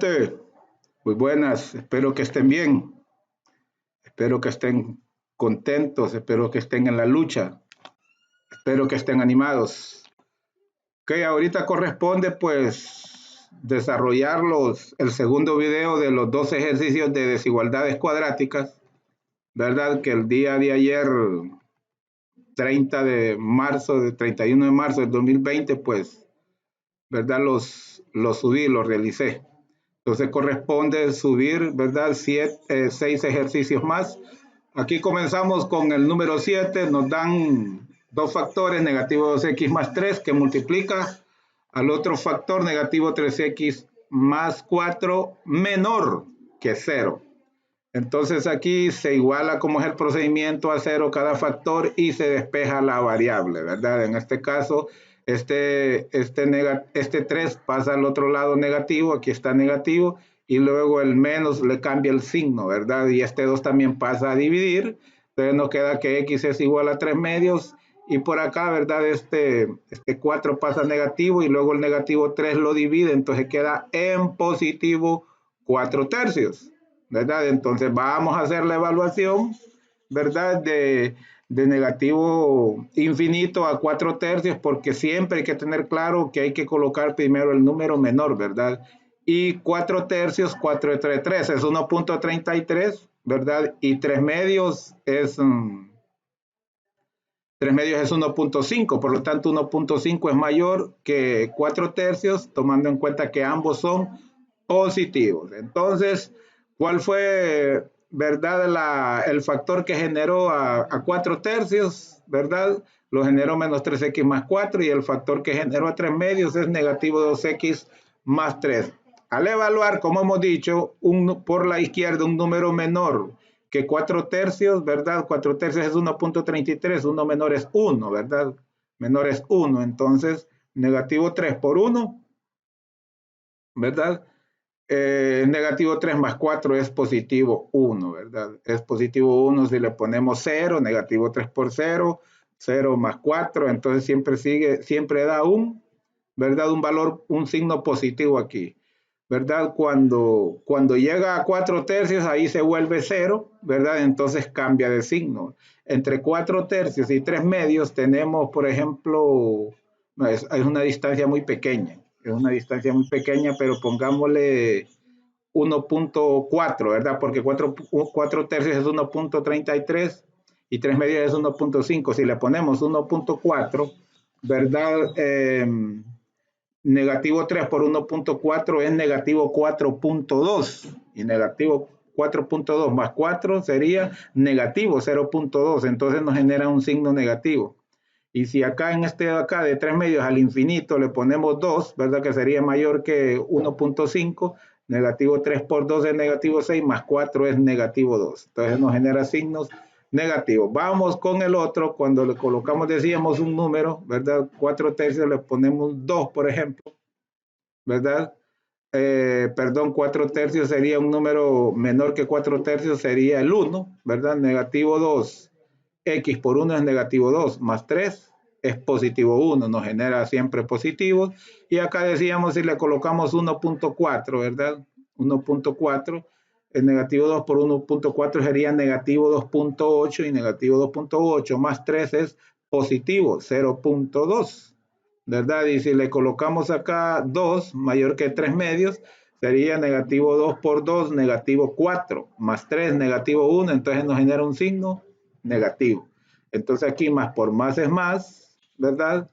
gente, muy buenas, espero que estén bien, espero que estén contentos, espero que estén en la lucha, espero que estén animados. Ok, ahorita corresponde pues desarrollar el segundo video de los dos ejercicios de desigualdades cuadráticas, ¿verdad? Que el día de ayer, 31 de marzo del 2020, pues, ¿verdad? Los subí, los realicé. Entonces corresponde subir, ¿verdad? 6 ejercicios más. Aquí comenzamos con el número 7. Nos dan dos factores, negativo 2x más 3, que multiplica al otro factor, negativo 3x más 4, menor que 0. Entonces aquí se iguala como es el procedimiento a 0 cada factor y se despeja la variable, ¿verdad? En este caso, este 3 pasa al otro lado negativo, aquí está negativo, y luego el menos le cambia el signo, ¿verdad? Y este 2 también pasa a dividir, entonces nos queda que x es igual a 3 medios, y por acá, ¿verdad? Este 4 pasa a negativo, y luego el negativo 3 lo divide, entonces queda en positivo 4 tercios. ¿Verdad? Entonces vamos a hacer la evaluación, ¿verdad? De negativo infinito a 4 tercios, porque siempre hay que tener claro que hay que colocar primero el número menor, ¿verdad? Y 4 tercios, 4 entre 3 es 1.33, ¿verdad? Y 3 medios es 1.5, por lo tanto 1.5 es mayor que 4 tercios, tomando en cuenta que ambos son positivos. Entonces, ¿cuál fue, verdad, el factor que generó a 4 tercios, verdad? Lo generó menos 3x más 4, y el factor que generó a 3 medios es negativo 2x más 3. Al evaluar, como hemos dicho, por la izquierda un número menor que 4 tercios, ¿verdad? 4 tercios es 1.33, 1 menor es 1, ¿verdad? Menor es 1, entonces negativo 3 por 1, ¿verdad? Negativo 3 más 4 es positivo 1, ¿verdad? Es positivo 1 si le ponemos 0, negativo 3 por 0, 0 más 4, entonces siempre da ¿verdad? Un valor, un signo positivo aquí, ¿verdad? Cuando llega a 4 tercios, ahí se vuelve 0, ¿verdad? Entonces cambia de signo. Entre 4 tercios y 3 medios tenemos, por ejemplo, es una distancia muy pequeña. Es una distancia muy pequeña, pero pongámosle 1.4, ¿verdad? Porque 4 tercios es 1.33 y 3 medios es 1.5. Si le ponemos 1.4, ¿verdad? Negativo 3 por 1.4 es negativo 4.2, y negativo 4.2 más 4 sería negativo 0.2, entonces nos genera un signo negativo. Y si acá en este de acá de 3 medios al infinito le ponemos 2, ¿verdad? Que sería mayor que 1.5, negativo 3 por 2 es negativo 6, más 4 es negativo 2. Entonces nos genera signos negativos. Vamos con el otro, cuando le colocamos, decíamos, un número, ¿verdad? 4 tercios le ponemos 2, por ejemplo, ¿verdad? Perdón, 4 tercios sería un número menor que 4 tercios, sería el 1, ¿verdad? Negativo 2, x por 1 es negativo 2, más 3 es positivo 1, nos genera siempre positivos. Y acá decíamos, si le colocamos 1.4, ¿verdad? 1.4, el negativo 2 por 1.4 sería negativo 2.8, y negativo 2.8 más 3 es positivo 0.2. ¿Verdad? Y si le colocamos acá 2 mayor que 3 medios, sería negativo 2 por 2, negativo 4, más 3, negativo 1, entonces nos genera un signo negativo. Entonces aquí más por más es más, ¿verdad?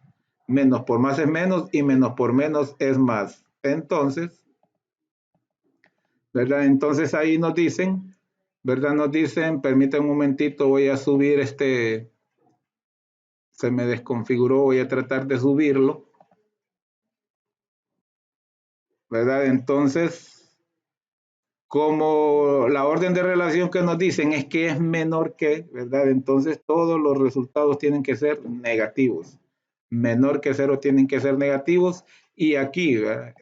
Menos por más es menos, y menos por menos es más. Entonces, ¿verdad? Entonces ahí nos dicen, ¿verdad? Nos dicen, permítanme un momentito, voy a subir se me desconfiguró, voy a tratar de subirlo. ¿Verdad? Entonces, como la orden de relación que nos dicen es que es menor que, ¿verdad? Entonces todos los resultados tienen que ser negativos. Menor que 0 tienen que ser negativos. Y aquí, ¿verdad?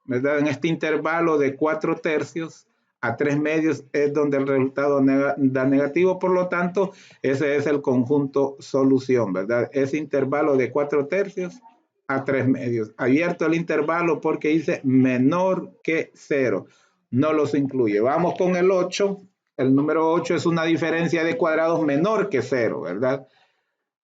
¿verdad? En este intervalo de 4 tercios a 3 medios es donde el resultado da negativo. Por lo tanto, ese es el conjunto solución, ¿verdad? Ese intervalo de 4 tercios a 3/2. Abierto el intervalo porque dice menor que 0. No los incluye. Vamos con el 8. El número 8 es una diferencia de cuadrados menor que 0, ¿verdad?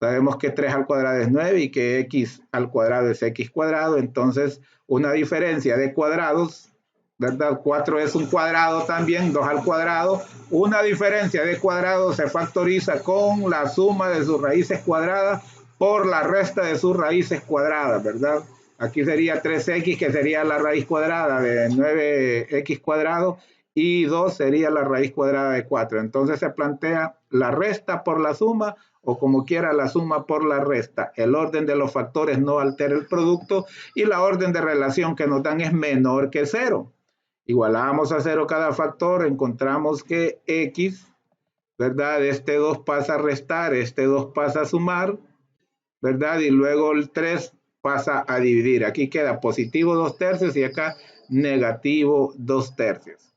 Sabemos que 3 al cuadrado es 9 y que x al cuadrado es x cuadrado. Entonces, una diferencia de cuadrados, ¿verdad? 4 es un cuadrado también, 2 al cuadrado. Una diferencia de cuadrados se factoriza con la suma de sus raíces cuadradas por la resta de sus raíces cuadradas, ¿verdad? Aquí sería 3x, que sería la raíz cuadrada de 9x cuadrado, y 2 sería la raíz cuadrada de 4. Entonces se plantea la resta por la suma, o como quiera la suma por la resta. El orden de los factores no altera el producto y la orden de relación que nos dan es menor que 0. Igualamos a 0 cada factor, encontramos que x, ¿verdad? Este 2 pasa a restar, este 2 pasa a sumar, ¿verdad? Y luego el 3 pasa a dividir. Aquí queda positivo 2/3 y acá negativo 2/3.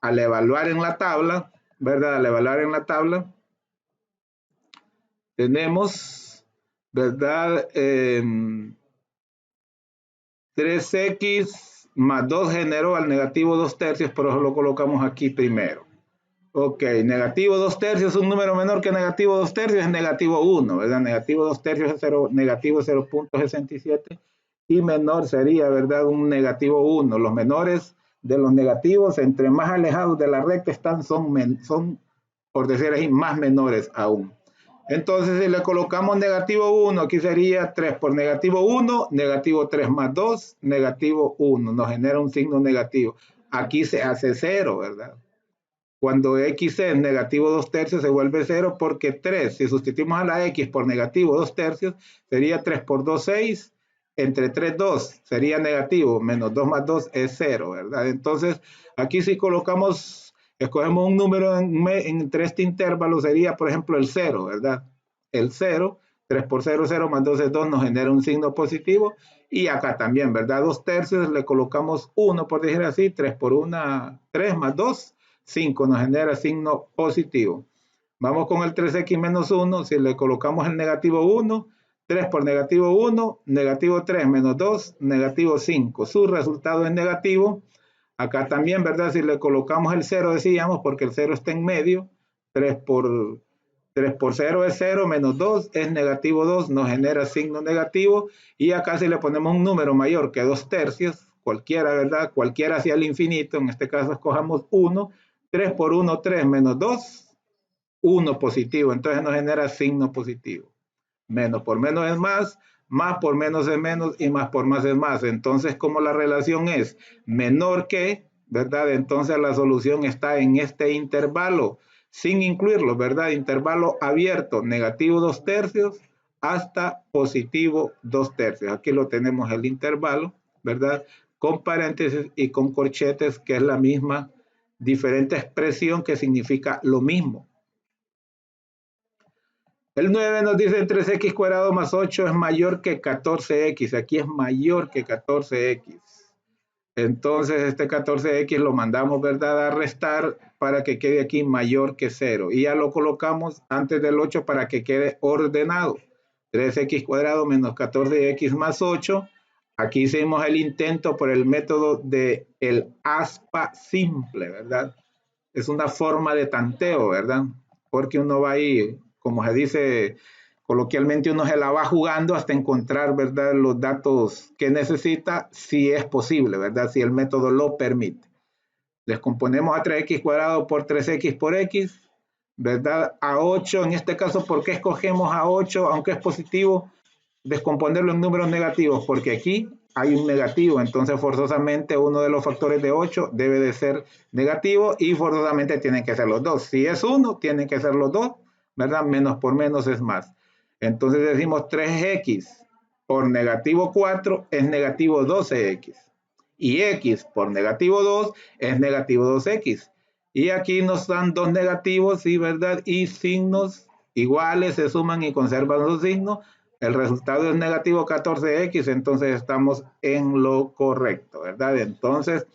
Al evaluar en la tabla, ¿verdad? Al evaluar en la tabla, tenemos, ¿verdad? 3x más 2 generó al negativo 2/3, por eso lo colocamos aquí primero. Ok, negativo 2/3, un número menor que negativo 2/3 es negativo 1, ¿verdad? Negativo 2/3 es 0, negativo 0.67 y menor sería, ¿verdad? Un negativo 1. Los menores de los negativos, entre más alejados de la recta están, son por decir así, más menores aún. Entonces, si le colocamos negativo 1, aquí sería 3 por negativo 1, negativo 3 más 2, negativo 1. Nos genera un signo negativo. Aquí se hace 0, ¿verdad? Cuando x es negativo 2/3 se vuelve 0 porque 3, si sustituimos a la x por negativo 2/3, sería 3 por 2, 6. Entre 3, 2 sería negativo, menos 2 más 2 es 0, ¿verdad? Entonces, aquí si colocamos, escogemos un número entre este intervalo, sería, por ejemplo, el 0, ¿verdad? El 0, 3 por 0, 0 más 2 es 2, nos genera un signo positivo. Y acá también, ¿verdad? 2/3 le colocamos 1, por decir así, 3 por 1, 3 más 2, 5, nos genera signo positivo. Vamos con el 3x menos 1, si le colocamos el negativo 1, 3 por negativo 1, negativo 3 menos 2, negativo 5. Su resultado es negativo. Acá también, ¿verdad? Si le colocamos el 0, decíamos, porque el 0 está en medio, 3 por 0 es 0, menos 2 es negativo 2, nos genera signo negativo. Y acá si le ponemos un número mayor que 2/3, cualquiera, ¿verdad? Cualquiera hacia el infinito, en este caso escojamos 1, 3 por 1, 3 menos 2, 1 positivo. Entonces nos genera signo positivo. Menos por menos es más por menos es menos y más por más es más. Entonces, como la relación es menor que, ¿verdad? Entonces la solución está en este intervalo, sin incluirlo, ¿verdad? Intervalo abierto, negativo 2/3 hasta positivo 2/3. Aquí lo tenemos el intervalo, ¿verdad? Con paréntesis y con corchetes, que es la misma, diferente expresión que significa lo mismo. El 9 nos dice 3x cuadrado más 8 es mayor que 14x. Aquí es mayor que 14x. Entonces este 14x lo mandamos, ¿verdad?, a restar para que quede aquí mayor que 0. Y ya lo colocamos antes del 8 para que quede ordenado. 3x cuadrado menos 14x más 8. Aquí hicimos el intento por el método del aspa simple, ¿verdad? Es una forma de tanteo, ¿verdad? Porque uno va ahí, como se dice coloquialmente, uno se la va jugando hasta encontrar, ¿verdad?, los datos que necesita, si es posible, ¿verdad?, si el método lo permite. Descomponemos a 3x cuadrado por 3x por x, ¿verdad? A 8, en este caso, ¿por qué escogemos a 8, aunque es positivo? Descomponerlo en números negativos, porque aquí hay un negativo, entonces forzosamente uno de los factores de 8 debe de ser negativo y forzosamente tienen que ser los dos. Si es 1, tienen que ser los dos, ¿verdad? Menos por menos es más. Entonces decimos 3x por negativo 4 es negativo 12x. Y x por negativo 2 es negativo 2x. Y aquí nos dan dos negativos, ¿sí, verdad? Y signos iguales se suman y conservan su signo. El resultado es negativo 14x, entonces estamos en lo correcto, ¿verdad? Entonces,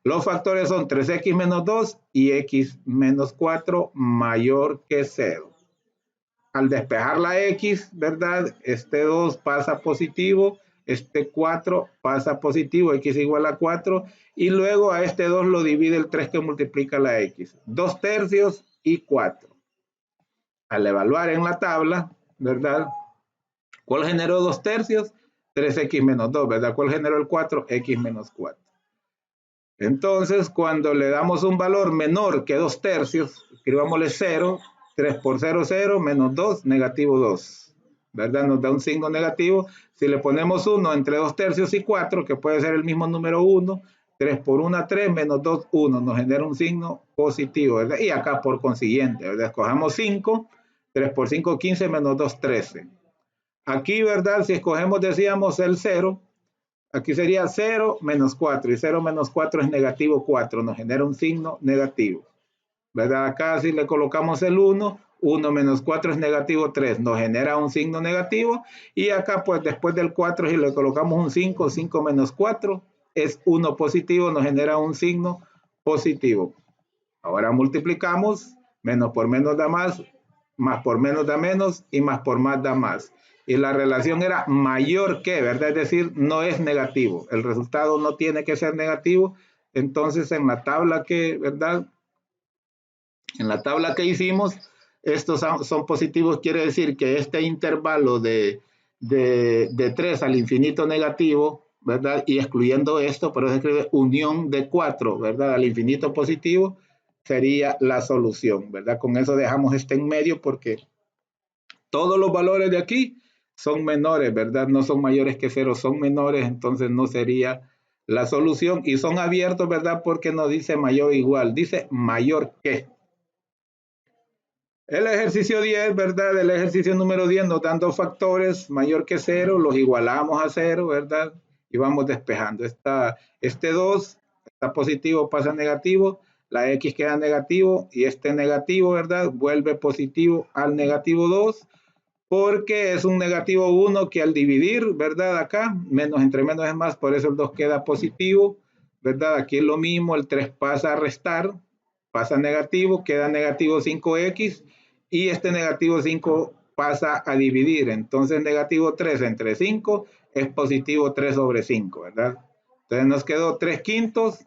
los factores son 3x menos 2 y x menos 4 mayor que 0. Al despejar la x, ¿verdad? Este 2 pasa positivo, este 4 pasa positivo, x igual a 4, y luego a este 2 lo divide el 3 que multiplica la x. 2 tercios y 4. Al evaluar en la tabla, ¿verdad? ¿Cuál generó 2 tercios? 3x menos 2, ¿verdad? ¿Cuál generó el 4? X menos 4. Entonces, cuando le damos un valor menor que 2 tercios, escribámosle 0, 3 por 0, 0, menos 2, negativo 2, ¿verdad? Nos da un signo negativo. Si le ponemos 1 entre 2 tercios y 4, que puede ser el mismo número 1, 3 por 1, 3, menos 2, 1, nos genera un signo positivo, ¿verdad? Y acá por consiguiente, ¿verdad? Escojamos 5, 3 por 5, 15, menos 2, 13. Aquí, ¿verdad? Si escogemos, decíamos, el 0, aquí sería 0 menos 4, y 0 menos 4 es negativo 4, nos genera un signo negativo, ¿verdad? Acá si le colocamos el 1, 1 menos 4 es negativo 3, nos genera un signo negativo, y acá pues después del 4 si le colocamos un 5, 5 menos 4 es 1 positivo, nos genera un signo positivo. Ahora multiplicamos, menos por menos da más por menos da menos, y más por más da más. Y la relación era mayor que, ¿verdad? Es decir, no es negativo. El resultado no tiene que ser negativo. Entonces, en la tabla que, ¿verdad? En la tabla que hicimos, estos son positivos, quiere decir que este intervalo de 3 al infinito negativo, ¿verdad? Y excluyendo esto, pero se escribe unión de 4, ¿verdad? Al infinito positivo, sería la solución, ¿verdad? Con eso dejamos este en medio porque todos los valores de aquí son menores, ¿verdad? No son mayores que 0, son menores, entonces no sería la solución. Y son abiertos, ¿verdad? Porque no dice mayor o igual, dice mayor que. El ejercicio 10, ¿verdad? El ejercicio número 10 nos dan dos factores mayor que 0, los igualamos a 0, ¿verdad? Y vamos despejando. Este 2 está positivo, pasa negativo, la x queda negativo y este negativo, ¿verdad? Vuelve positivo al negativo 2 porque es un negativo 1 que al dividir, ¿verdad? Acá, menos entre menos es más, por eso el 2 queda positivo, ¿verdad? Aquí es lo mismo, el 3 pasa a restar, pasa negativo, queda negativo 5x, y este negativo 5 pasa a dividir, entonces negativo 3 entre 5 es positivo 3 sobre 5, ¿verdad? Entonces nos quedó 3 quintos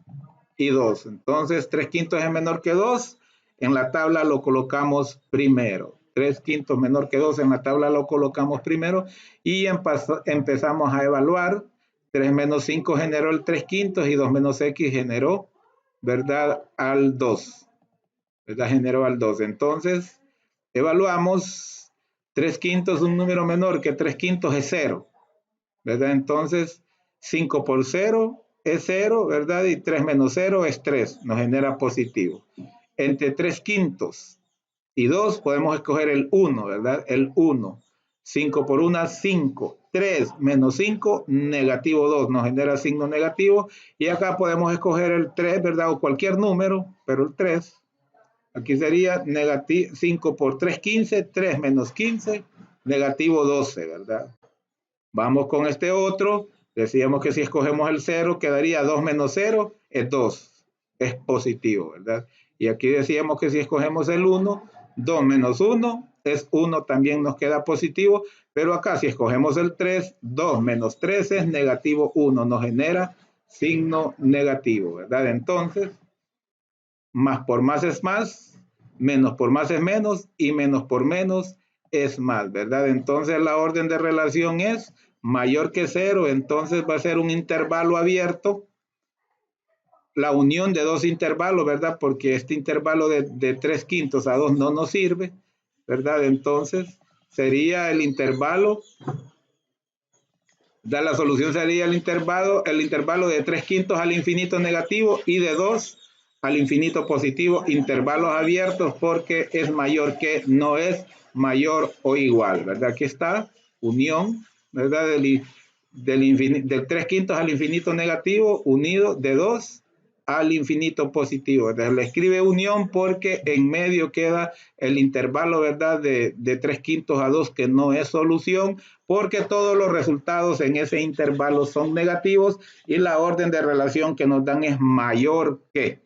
y 2, entonces 3 quintos es menor que 2, en la tabla lo colocamos primero. 3 quintos menor que 2 en la tabla lo colocamos primero y empezamos a evaluar. 3 menos 5 generó el 3 quintos y 2 menos x generó, ¿verdad? Al 2, ¿verdad? Generó al 2. Entonces, evaluamos 3 quintos, un número menor que 3 quintos es 0, ¿verdad? Entonces, 5 por 0 es 0, ¿verdad? Y 3 menos 0 es 3, nos genera positivo. Entre 3 quintos y 2 podemos escoger el 1, ¿verdad? El 1. 5 por 1, 5. 3 menos 5, negativo 2, nos genera signo negativo. Y acá podemos escoger el 3, ¿verdad? O cualquier número, pero el 3. Aquí sería negativo 5 por 3, 15. 3 menos 15, negativo 12, ¿verdad? Vamos con este otro. Decíamos que si escogemos el 0, quedaría 2 menos 0, es 2. Es positivo, ¿verdad? Y aquí decíamos que si escogemos el 1, 2 menos 1 es 1, también nos queda positivo. Pero acá si escogemos el 3, 2 menos 3 es negativo 1, nos genera signo negativo, ¿verdad? Entonces, más por más es más, menos por más es menos y menos por menos es más, ¿verdad? Entonces la orden de relación es mayor que 0, entonces va a ser un intervalo abierto, la unión de dos intervalos, ¿verdad? Porque este intervalo de 3 quintos a 2 no nos sirve, ¿verdad? Entonces sería el intervalo, la solución sería el intervalo de 3 quintos al infinito negativo y de 2 al infinito positivo, intervalos abiertos porque es mayor que, no es mayor o igual, ¿verdad? Aquí está, unión, ¿verdad? Del 3 quintos al infinito negativo, unido de 2 al infinito positivo. Entonces le escribe unión porque en medio queda el intervalo, ¿verdad? De 3 quintos a 2 que no es solución porque todos los resultados en ese intervalo son negativos y la orden de relación que nos dan es mayor que.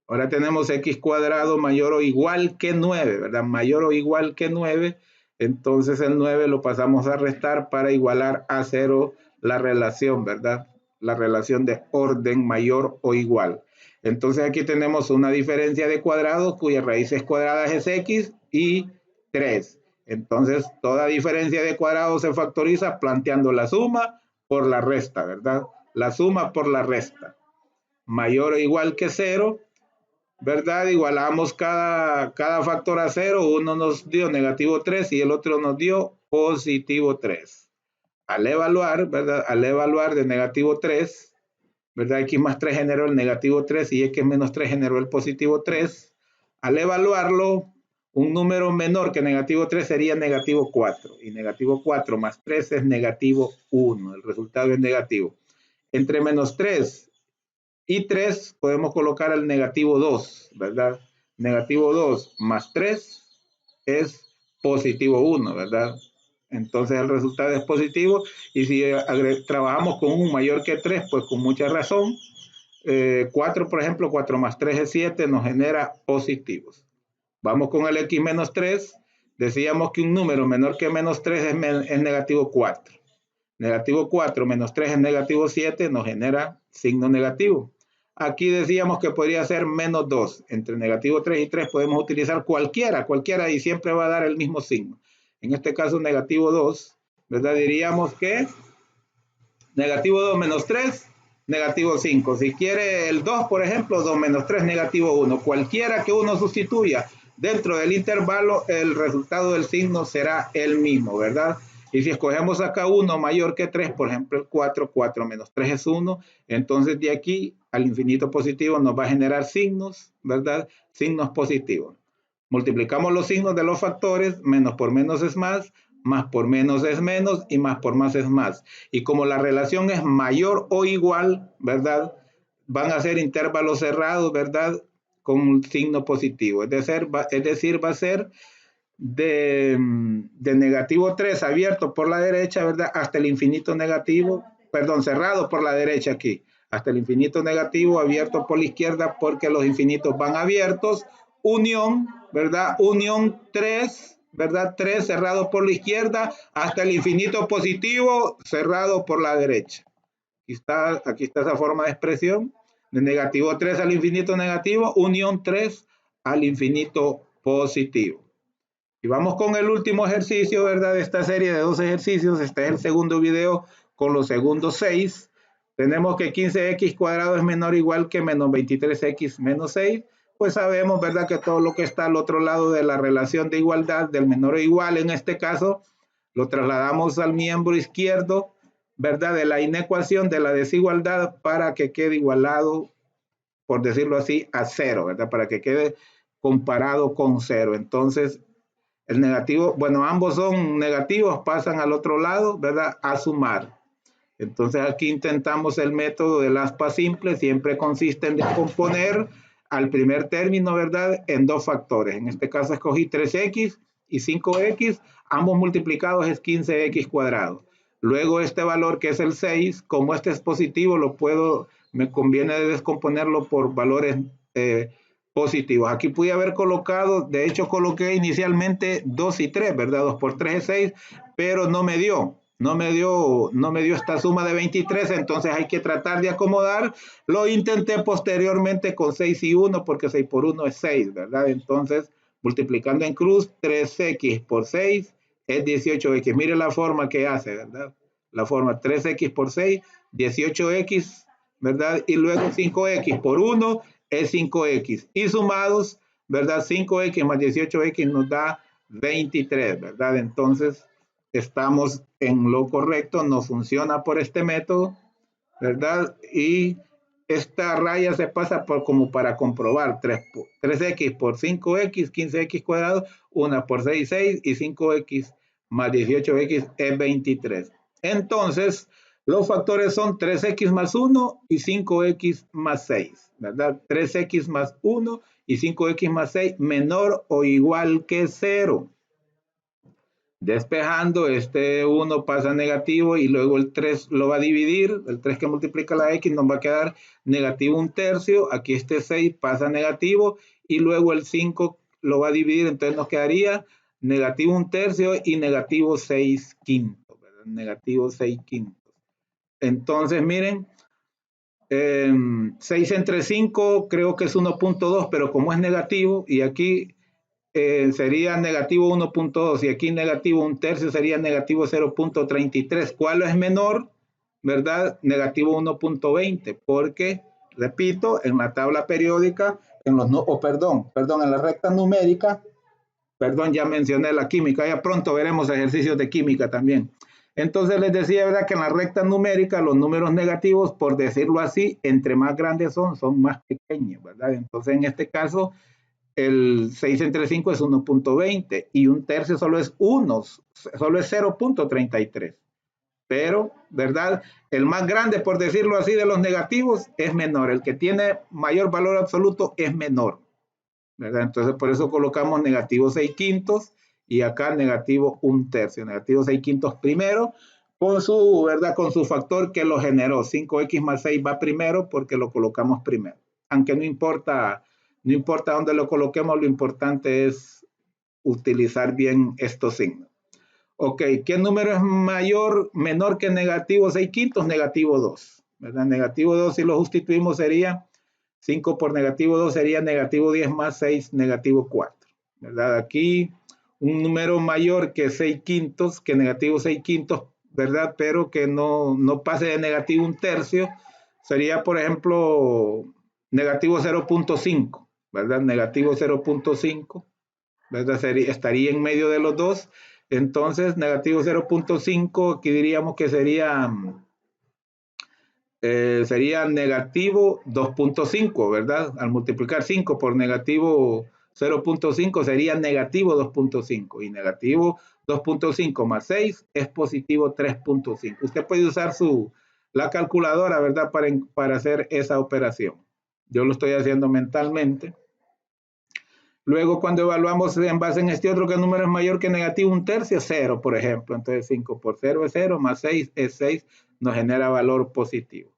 Ahora tenemos x cuadrado mayor o igual que 9, ¿verdad? Mayor o igual que 9. Entonces el 9 lo pasamos a restar para igualar a 0 la relación, ¿verdad? La relación de orden mayor o igual. Entonces aquí tenemos una diferencia de cuadrados cuya raíces cuadradas es x y 3. Entonces toda diferencia de cuadrados se factoriza planteando la suma por la resta, ¿verdad? La suma por la resta. Mayor o igual que 0, ¿verdad? Igualamos cada factor a 0. Uno nos dio negativo 3 y el otro nos dio positivo 3. Al evaluar, ¿verdad? Al evaluar de negativo 3, ¿verdad? X más 3 generó el negativo 3 y X menos 3 generó el positivo 3. Al evaluarlo, un número menor que negativo 3 sería negativo 4. Y negativo 4 más 3 es negativo 1. El resultado es negativo. Entre menos 3 y 3 podemos colocar el negativo 2, ¿verdad? Negativo 2 más 3 es positivo 1, ¿verdad? Entonces el resultado es positivo y si trabajamos con un mayor que 3, pues con mucha razón, 4 por ejemplo, 4 más 3 es 7, nos genera positivos. Vamos con el x menos 3, decíamos que un número menor que menos 3 es negativo 4. Negativo 4 menos 3 es negativo 7, nos genera signo negativo. Aquí decíamos que podría ser menos 2. Entre negativo 3 y 3 podemos utilizar cualquiera y siempre va a dar el mismo signo. En este caso negativo 2, ¿verdad? Diríamos que negativo 2 menos 3, negativo 5. Si quiere el 2, por ejemplo, 2 menos 3, negativo 1. Cualquiera que uno sustituya dentro del intervalo, el resultado del signo será el mismo, ¿verdad? Y si escogemos acá 1 mayor que 3, por ejemplo el 4, 4 menos 3 es 1, entonces de aquí al infinito positivo nos va a generar signos, ¿verdad? Signos positivos. Multiplicamos los signos de los factores, menos por menos es más por menos es menos y más por más es más. Y como la relación es mayor o igual, ¿verdad? Van a ser intervalos cerrados, ¿verdad? Con un signo positivo. Es decir, va a ser de negativo 3 abierto por la derecha, ¿verdad? Hasta el infinito negativo, perdón, cerrado por la derecha aquí, hasta el infinito negativo abierto por la izquierda porque los infinitos van abiertos, unión, ¿verdad? Unión 3, ¿verdad? 3 cerrado por la izquierda hasta el infinito positivo cerrado por la derecha. Aquí está esa forma de expresión, de negativo 3 al infinito negativo, unión 3 al infinito positivo. Y vamos con el último ejercicio, ¿verdad? De esta serie de 2 ejercicios. Este es el segundo video con los segundos 6. Tenemos que 15x cuadrado es menor o igual que menos 23x menos 6. Pues sabemos, ¿verdad? Que todo lo que está al otro lado de la relación de igualdad, del menor o igual, en este caso, lo trasladamos al miembro izquierdo, ¿verdad? De la inecuación, de la desigualdad, para que quede igualado, por decirlo así, a 0, ¿verdad? Para que quede comparado con 0. Entonces, el negativo, bueno, ambos son negativos, pasan al otro lado, ¿verdad? A sumar. Entonces aquí intentamos el método del aspa simple, siempre consiste en descomponer al primer término, ¿verdad? En dos factores. En este caso escogí 3x y 5x, ambos multiplicados es 15x cuadrado. Luego este valor que es el 6, como este es positivo, me conviene descomponerlo por valores positivos. Aquí pude haber colocado, de hecho coloqué inicialmente 2 y 3, ¿verdad? 2 por 3 es 6, pero no me dio esta suma de 23, entonces hay que tratar de acomodar. Lo intenté posteriormente con 6 y 1, porque 6 por 1 es 6, ¿verdad? Entonces, multiplicando en cruz, 3x por 6 es 18x. Mire la forma que hace, ¿verdad? La forma 3x por 6, 18x, ¿verdad? Y luego 5x por 1 es 5x. Y sumados, ¿verdad? 5x más 18x nos da 23, ¿verdad? Entonces, estamos en lo correcto, no funciona por este método, ¿verdad? Y esta raya se pasa como para comprobar 3x por 5x, 15x cuadrado, 1 por 6, 6 y 5x más 18x es 23. Entonces, los factores son 3x más 1 y 5x más 6, ¿verdad? 3x más 1 y 5x más 6 menor o igual que 0. Despejando, este 1 pasa negativo y luego el 3 lo va a dividir, el 3 que multiplica la x nos va a quedar negativo 1/3, aquí este 6 pasa negativo y luego el 5 lo va a dividir, entonces nos quedaría negativo 1/3 y negativo 6/5, ¿verdad? Negativo 6/5. Entonces, miren, 6 entre 5 creo que es 1.2, pero como es negativo, y aquí sería negativo 1.2, y aquí negativo 1/3 sería negativo 0.33. ¿Cuál es menor? ¿Verdad? Negativo 1.20, porque, repito, en la tabla periódica, en la recta numérica, ya mencioné la química, ya pronto veremos ejercicios de química también. Entonces les decía, ¿verdad? Que en la recta numérica los números negativos, por decirlo así, entre más grandes son más pequeños, ¿verdad? Entonces en este caso, el 6 entre 5 es 1.20 y 1/3 solo es 0.33. Pero, ¿verdad? El más grande, por decirlo así, de los negativos es menor. El que tiene mayor valor absoluto es menor, ¿verdad? Entonces, por eso colocamos negativo 6/5 y acá negativo 1/3. Negativo 6/5 primero, con su, ¿verdad? Con su factor que lo generó. 5x más 6 va primero porque lo colocamos primero. Aunque no importa dónde lo coloquemos, lo importante es utilizar bien estos signos. Ok, ¿qué número es menor que negativo 6/5? Negativo 2, ¿verdad? Negativo 2, si lo sustituimos, sería 5 por negativo 2 sería negativo 10 más 6, negativo 4, ¿verdad? Aquí un número mayor que 6/5, que negativo 6/5, ¿verdad? Pero que no pase de negativo 1/3, sería, por ejemplo, negativo 0.5, ¿verdad? Negativo 0.5, ¿verdad? Estaría en medio de los dos. Entonces, negativo 0.5, aquí diríamos que sería negativo 2.5, ¿verdad? Al multiplicar 5 por negativo 0.5 sería negativo 2.5 y negativo 2.5 más 6 es positivo 3.5. Usted puede usar la calculadora, ¿verdad? Para hacer esa operación. Yo lo estoy haciendo mentalmente. Luego, cuando evaluamos en base en este otro, ¿qué número es mayor que negativo 1/3? 0, por ejemplo. Entonces, 5 por 0 es 0, más 6 es 6, nos genera valor positivo.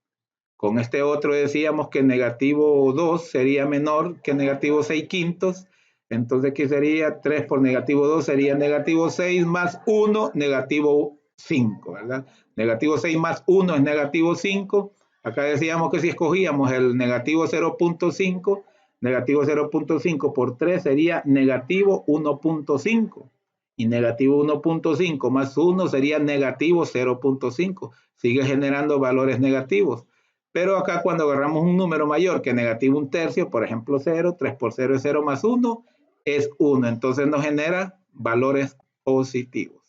Con este otro decíamos que negativo 2 sería menor que negativo 6/5. Entonces, ¿qué sería? 3 por negativo 2 sería negativo 6 más 1, negativo 5, ¿verdad? Negativo 6 más 1 es negativo 5. Acá decíamos que si escogíamos el negativo 0.5, negativo 0.5 por 3 sería negativo 1.5. Y negativo 1.5 más 1 sería negativo 0.5. Sigue generando valores negativos. Pero acá cuando agarramos un número mayor que negativo 1/3, por ejemplo 0, 3 por 0 es 0 más 1 es 1. Entonces nos genera valores positivos.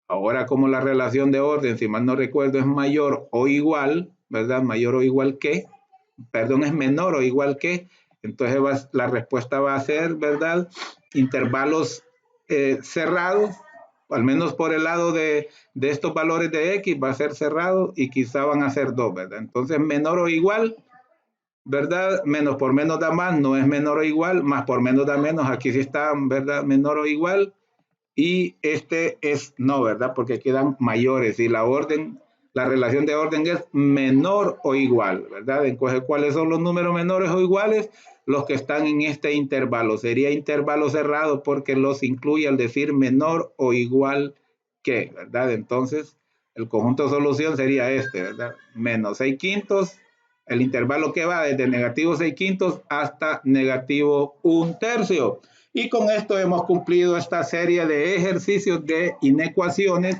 Ahora, como la relación de orden, si mal no recuerdo, es mayor o igual, ¿verdad? Mayor o igual que, perdón, es menor o igual que, entonces la respuesta va a ser, ¿verdad? Intervalos cerrados, al menos por el lado de estos valores de X va a ser cerrado y quizá van a ser 2, ¿verdad? Entonces, menor o igual, ¿verdad? Menos por menos da más, no es menor o igual, más por menos da menos, aquí sí está, ¿verdad? Menor o igual, y este es no, ¿verdad? Porque quedan mayores y la relación de orden es menor o igual, ¿verdad? Entonces, ¿cuáles son los números menores o iguales? Los que están en este intervalo. Sería intervalo cerrado porque los incluye al decir menor o igual que, ¿verdad? Entonces, el conjunto de solución sería este, ¿verdad? Menos 6/5, el intervalo que va desde negativo 6/5 hasta negativo 1/3. Y con esto hemos cumplido esta serie de ejercicios de inecuaciones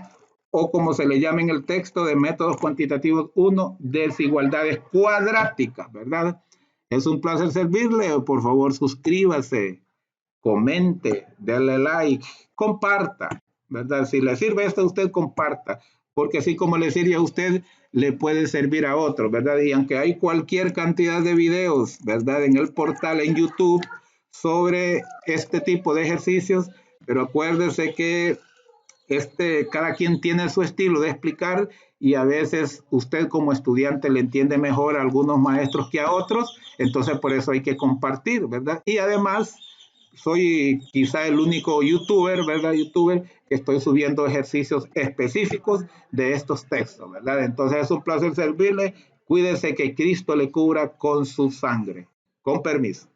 o como se le llama en el texto de métodos cuantitativos 1, desigualdades cuadráticas, ¿verdad? Es un placer servirle. Por favor, suscríbase, comente, denle like, comparta, ¿verdad? Si le sirve esto a usted, comparta, porque así como le sirve a usted, le puede servir a otros, ¿verdad? Y aunque hay cualquier cantidad de videos, ¿verdad? En el portal, en YouTube, sobre este tipo de ejercicios, pero acuérdese que cada quien tiene su estilo de explicar y a veces usted como estudiante le entiende mejor a algunos maestros que a otros, entonces por eso hay que compartir, ¿verdad? Y además soy quizá el único youtuber, ¿verdad? Youtuber que estoy subiendo ejercicios específicos de estos textos, ¿verdad? Entonces es un placer servirle. Cuídese que Cristo le cubra con su sangre. Con permiso.